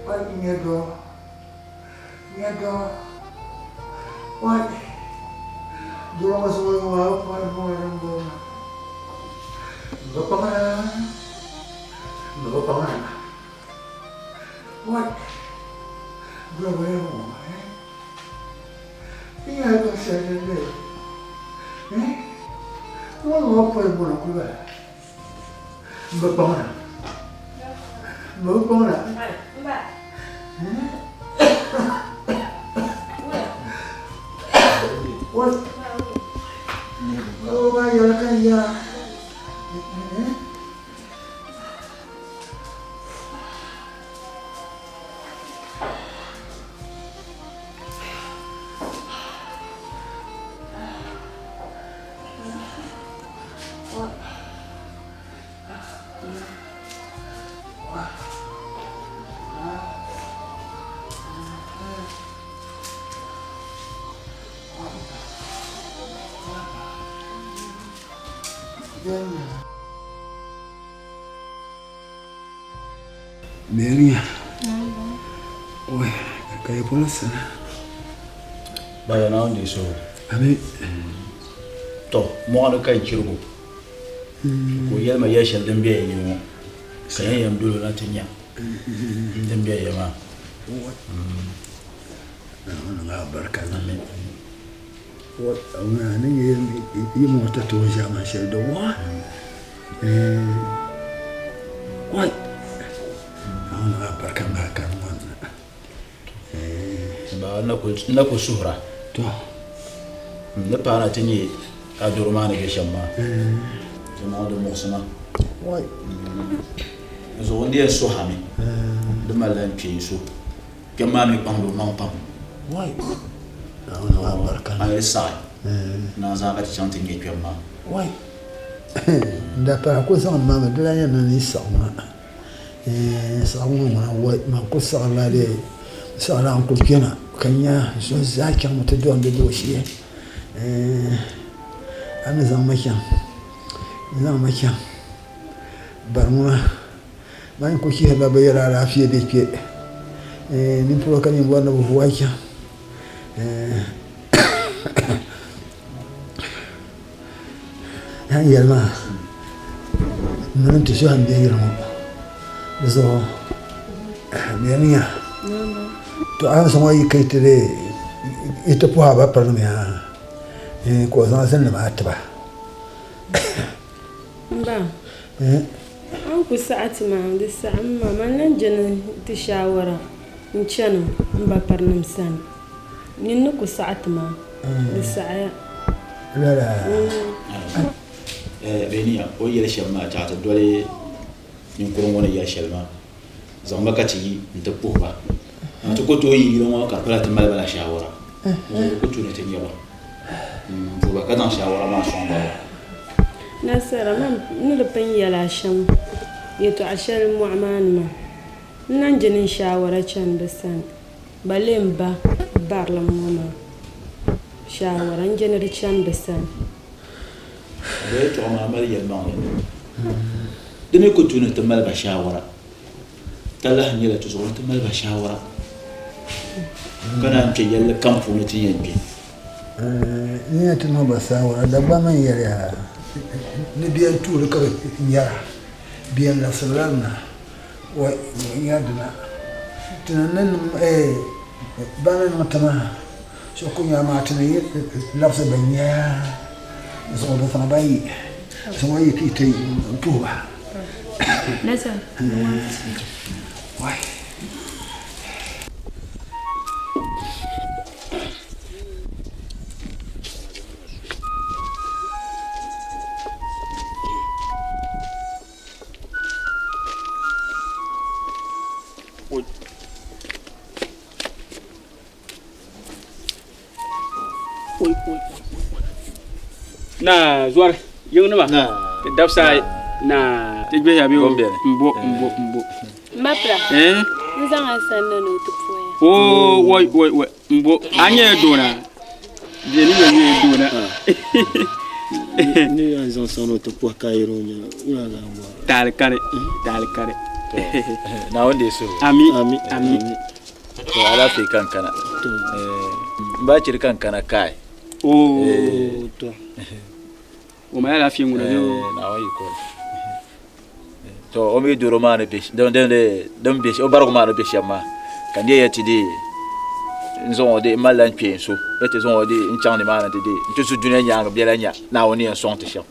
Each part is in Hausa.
What Nego? What? Duro mas mga para mo ng buwan. Gapangan. What? Grabe mo, eh? Tingnan ko siya nila. Eh? Wala pa mo na ko ba? Gapangan. Ba. What? Oh, ba yun kaya? Mary, oi, kayak pulas sana. Bayar naon di so. Abi, To, mo ano kai kirgo. Ko yelma ya shal dembe yi mo. Sai yam dulu na tinya. Dembe ya ma. Nah, barka amin. What, ana ni yi mo ta to jama shal da wa. What? Ana barka ma kan wannan. Ba na ko suhra. To. Na pa na tinyi a durma ne ga shamma. Jama'a da musama. Wai. Zo wanda ya so hami. Da mallan ke so. Gamma mi pang do mang pam. Wai. Ana barka. Ai sai. Na za ka ci tinyi gamma. Wai. Da para ko san mama da yana ni sama. Sama ma wai ma ko san la de sala an ko kena kanya so zakin mutu don da doshi. Ana zan makin barma bayan ko ki haba bayara lafiya da ke ni pro kan yin wannan buwa ki yan yalma nan ta shi hande yirmo zo meniya to an san wai kai tare ita fuha ba farme ha ko zan san da ba ta ba Ba. An ku sa'ati ma da sa'an ma nan jinin ta shawara in canu in ba farnin san. Nin ku sa'ati ma da sa'a. la Beniya o yele shamma ta dole yin kurun wani ya shalma. Zamba ka ci ta puba. To ko to yi gidan wa ka fara ta malbala shawara. Ko to ne ta yaba. Puba ka dan shawara ma son ba. Nasara man nulpan yala sham yato ashar mu'man ma nan jinin shawara can da san balin ba barlan mama shawaran janar can da san Da to ma Maryam ma ne. Da me ko tuna ta malba shawara. Talla hanyar ta zo ta malba shawara. Kana ke yalla kamfu ne tin yanke. ni ta no ba sawara da ba man yare ni biyan turu ka yara biyan la salana wa yadna tunanin ba nan matama so kun ya mata ne lafsa banya so da sana bai so wai ki tai tuba nasa wai na zuwar yung nama Na dafsa na tigbe ya biyo Gombe. mbo mapra nzanga sanna no tupoya o woi mbo anye dona je ni ye dona ni an zan sano to po kairo nya ura ga mo dal kare na wanda ya so ami to ala fi kankana ba ci kankana kai to o ma ala fi nguna na wayi ko to o mi duro ma na be don be o barko ma na be shama kan ye yati de nzo de malan pe so yati zo de nchang de ma na de ntu su dunya nya be la nya na woni en son te sham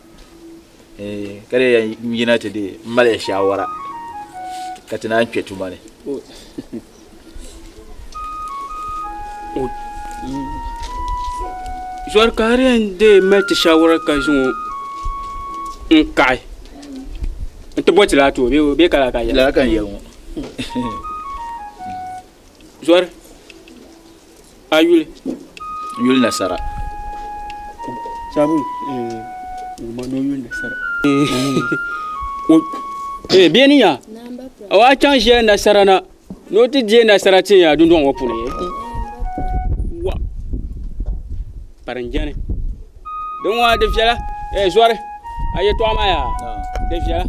kare ya yina te de male shawara katina an pe tumane Zuar karian de mete shawara ka zo kai ente boti la to be kala ka ya la kan yawo Zuar ayule yul nasara sabu ma no yul nasara bieni ya awa change nasara na no ti je nasara tin ya dundon wo pune wa paranjane don wa de fiala Zuar aye to amaya de fiala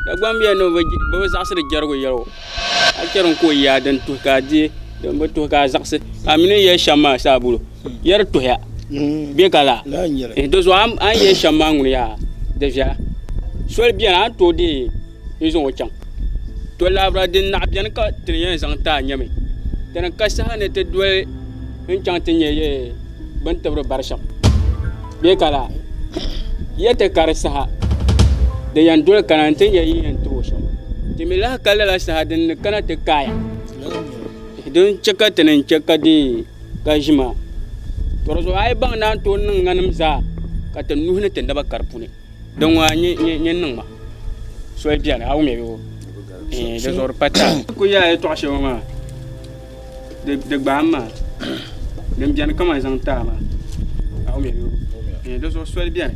da gwambiya no ba zakse de jargo yaro a keron ko ya dan to ka je dan ba to ka zakse amine ye shama sabulu yar to ya be kala do zo am an ye shama ngun ya de fiala sol bien an to de ils ont autant to labra din na bien ka trien zang ta nyame tan ka sa ne te doy en chante ye ban tabro barsham be kala yete karsa de yan dole kanante ye yin to sham timila kala la sa din kana te kaya don cheka tenen cheka di kajima to zo ay bang nan to nganam za ka ta nuhne te ndaba karpune don wa ni nan ma so bien a o me yo de zor pata ko ya to shama de gbama dem bien comment zang ta ma a o me yo de zor so bien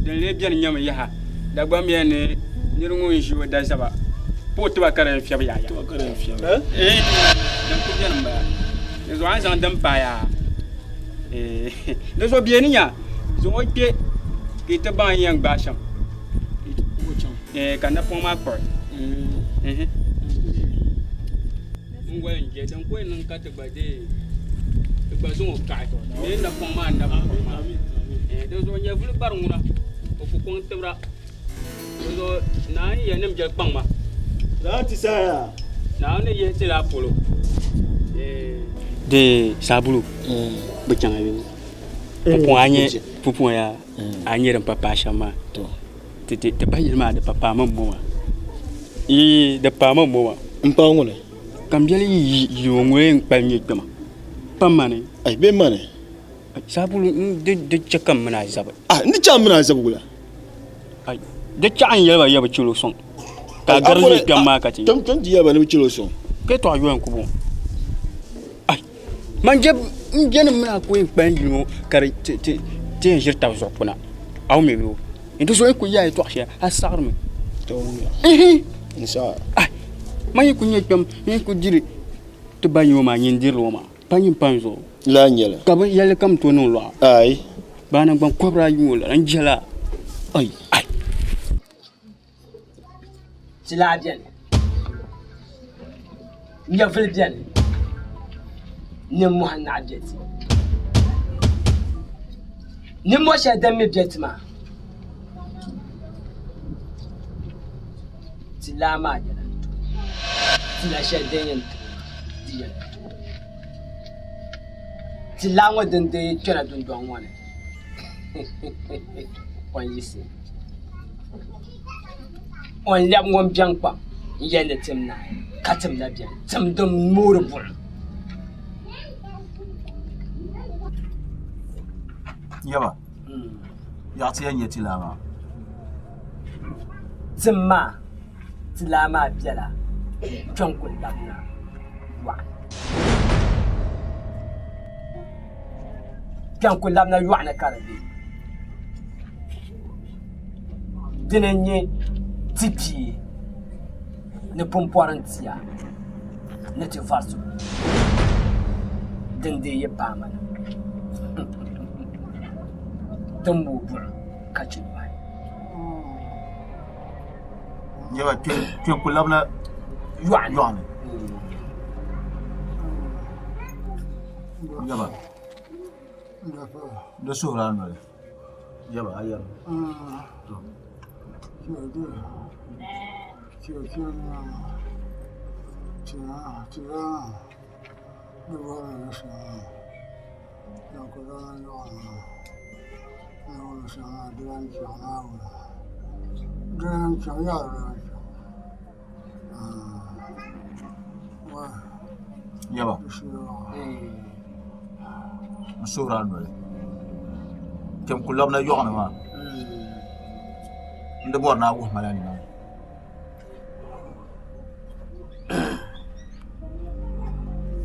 de le bien nyama ya da gbam bien ni nirungu jiwo da zaba po to ba kare fiya ya to kare fiya dan ko bien ba de zo an zang dem pa ya de zo bien nya zo ke kita ba yang basham kana pon ma por ngwe nje dan ko nan ka te ba de ba zo ka to na pon ma na ba de zo nya vul bar nguna o ko kon tebra zo na ye nem je pang ma za ti saya na ne ye ti la polo de sabulu be changa be pupon ya anye ran papa shama to te ba yirma da papa mammo da papa mammo mpa ngone kambiali yi ngwe nkpanye kama pamane ai be mane sabulu de chakam mana zaba ni cham mana zabula ai de chan yaba yaba chulo son ka garni kama ka ti tom di yaba ni chulo son ke to ayo en kubo ai manje njene mana ko nkpanye mo kare te jirta zo kuna aw me yo ndo so ko ya to xia asarme to insha ai mayi ku nyekam ni ku jiri to banyo ma nyindir lo ma panyin panzo la nyela ka ba yale kam to no lo ai bana ban kobra yu la anjala ai sila bien nya fil bien ni mo na jet ni mo sha dan mi jet ma sila ma jala sila sha dan yin diya sila ngo den de chara dun don wane on yisi on lab ngom biang pa yele timna katim na biang tim dum murbul yaba ya ti yan yeti lama timma tilama biala jonkul labna wa jonkul labna wa na karabi dinenye tipi ne pomporantia ne te faso dende ye pamana tambu bur kachi bai Yaba kwen kulabna yuan yuan. Yaba. Da sura no. Yaba ayar. Yaba. Sura no. Kwen kulabna yuan ma. Nda bor na wo malani na.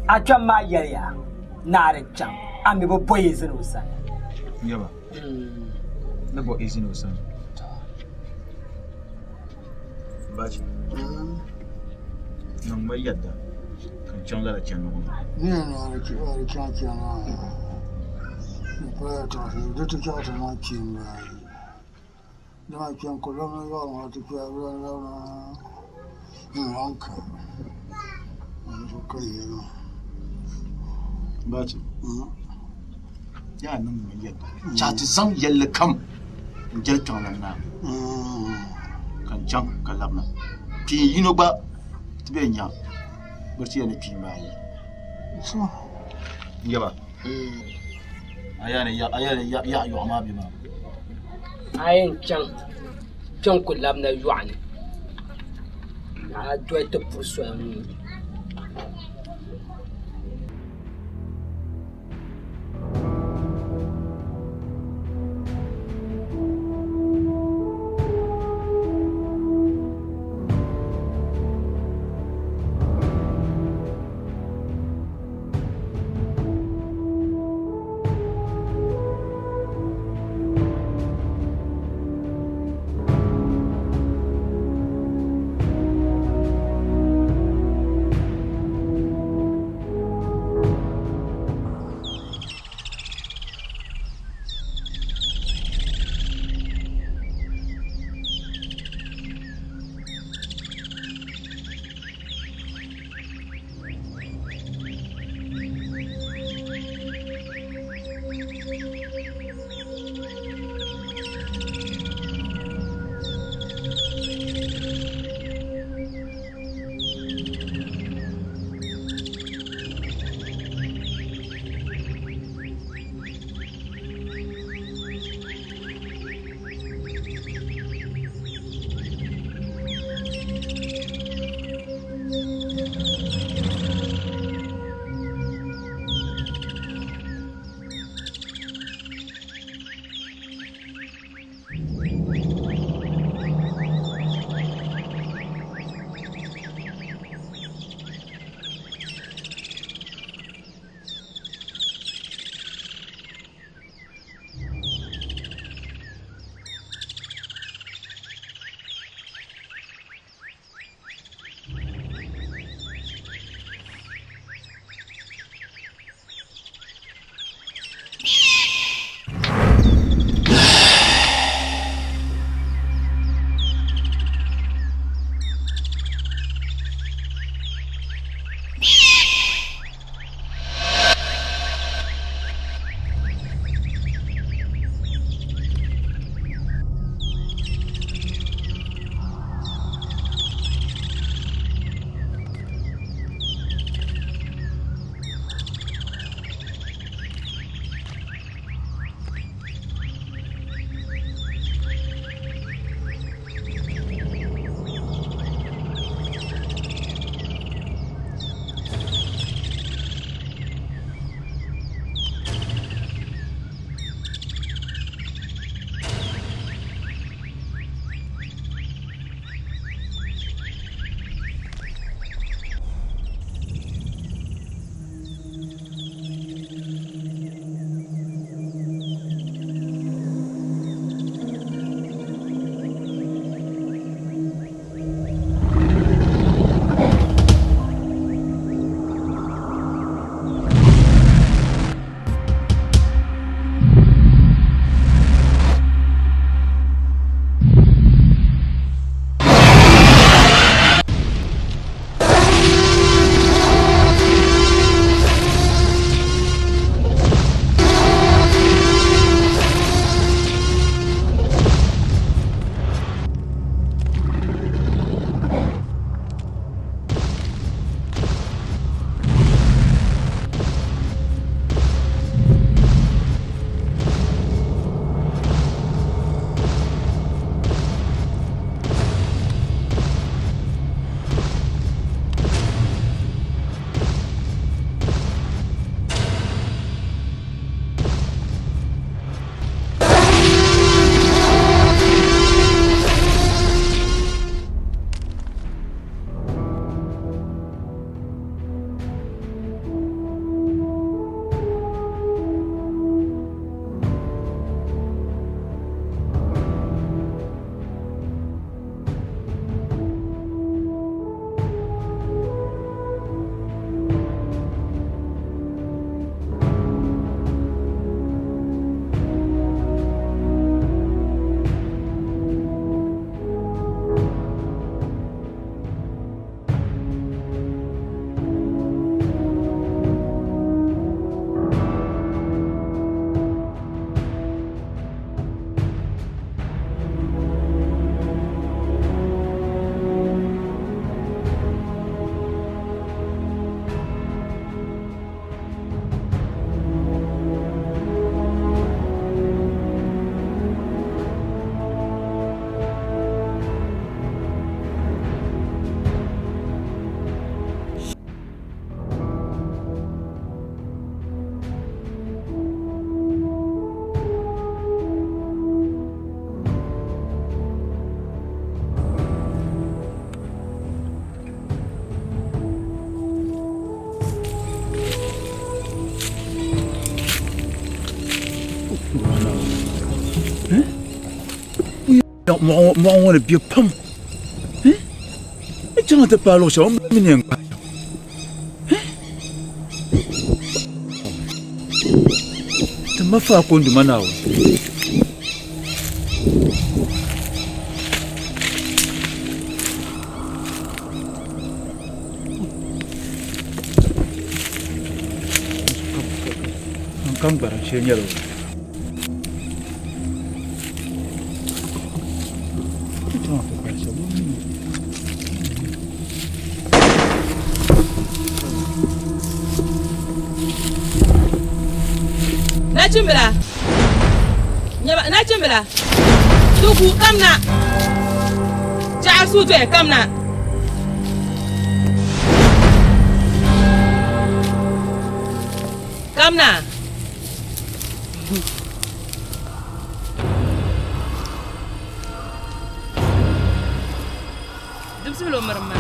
a can ma yaya na da can a mi bo boye zinu san Yaba. Na bo izini san. Baci. Nan mai yadda kan canza da can nan. Ni na da ki ba da kyan kyan na. Ni ba ta da ta kya ta na kin ba. Da kyan kullum na ga ma ta kya ruwan launa. Ni ranka. Ni so kai ne. Baci. Ya nan mai yadda. Chati zan yalle kam. Jel kan nan na. Kan can kan labna. Pi yino ba tibe nya. Barci yana pi mai. So. Yaba. Ayane ya yo ma bi ma. ayin can kulab na yuan na doy ta purso Mo be pum. It's not a palo show, meaning. The Mafa Kundumanao. Come back, change yellow. Nachimbila. Tuku kamna. Jasu je kamna. Kamna. Dibsilo marma.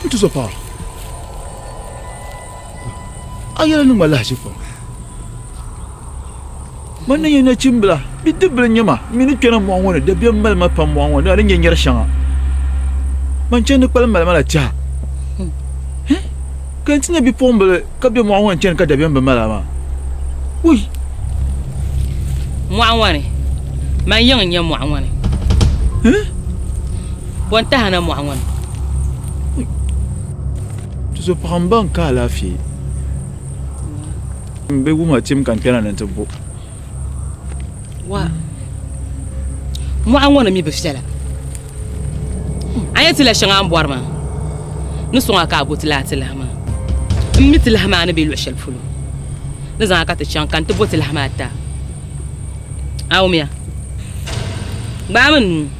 Itu apa? Ayah lu malah siapa? Mana yang nak cimblah? Bidu belanja mah. Minit kena muawan. Dia biar mal mah muawan. Dia orang yang syanga. Macam nak kalau mal malah cah. Kan sini bi pombel. Kau biar muawan cian kau dia biar mal mah. Ui. Muawan ni. Mayang yang muawan ni. Bukan tahan muawan. So pahambang kala fi. Mbegu macam kan kena nanti bu. Wah. Muawan mi befsela. Ayat la shanga ambuar ma. Nusunga ka butla tilahma. Mitlah ma ana bilu ashal fulu. Nazan ka tashan kan tu butlah ma ta. Awmiya. Baman.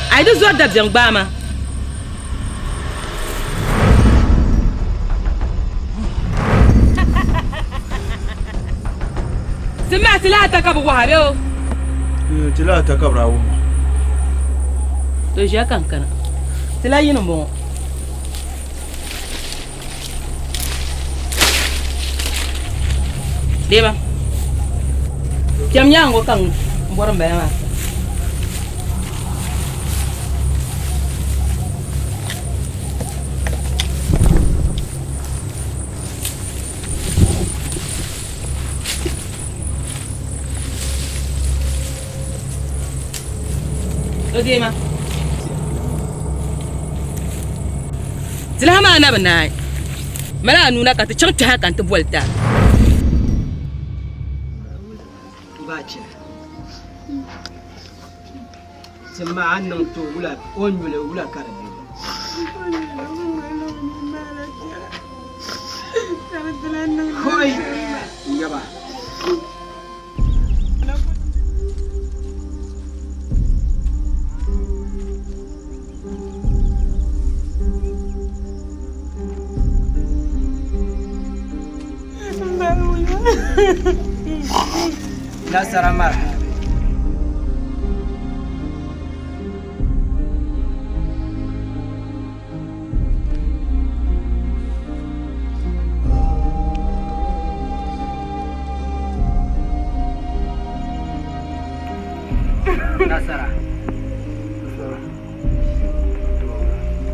Ai da zuwa da jang bama. سمعت لا تكب وهابيو لا تكب راو توجا كان تلاقي نمو ديما كم يانغو كان مبورم بيما Dima. Selama anak benar, malah nuna kata cerita kan tu bolta. Baca. Semua anak tu ulah ulah karbi. Hoi, iya bah. لا سلام مرحبا نصرة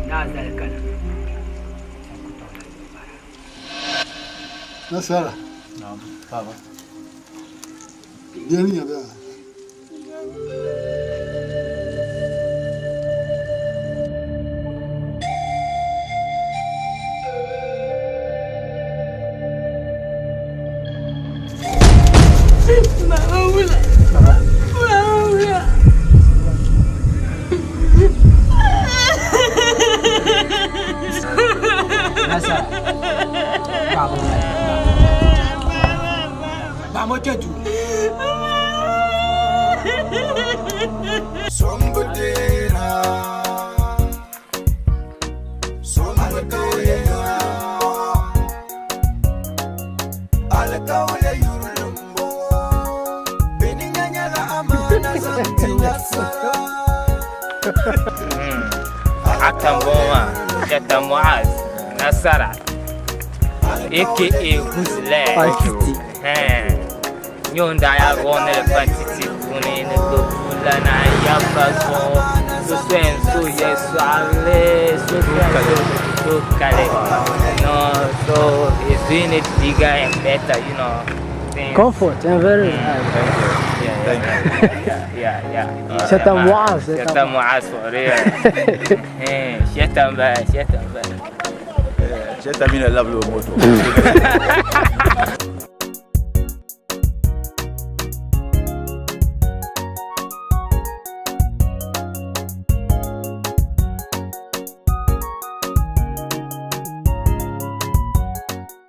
نازل الكلام نصرة نعم بابا جميل يا بابا Vamos, Chetu. Cheta Moaz, Nasara, aka Guzle, Nyonda ya gone le quantity, Puni, Lana, Yapaso, so yes, so no, so it's doing it bigger and better, you know. Comfort and very Yeah. Cheta Moaz for real. Cheta mean I love you more.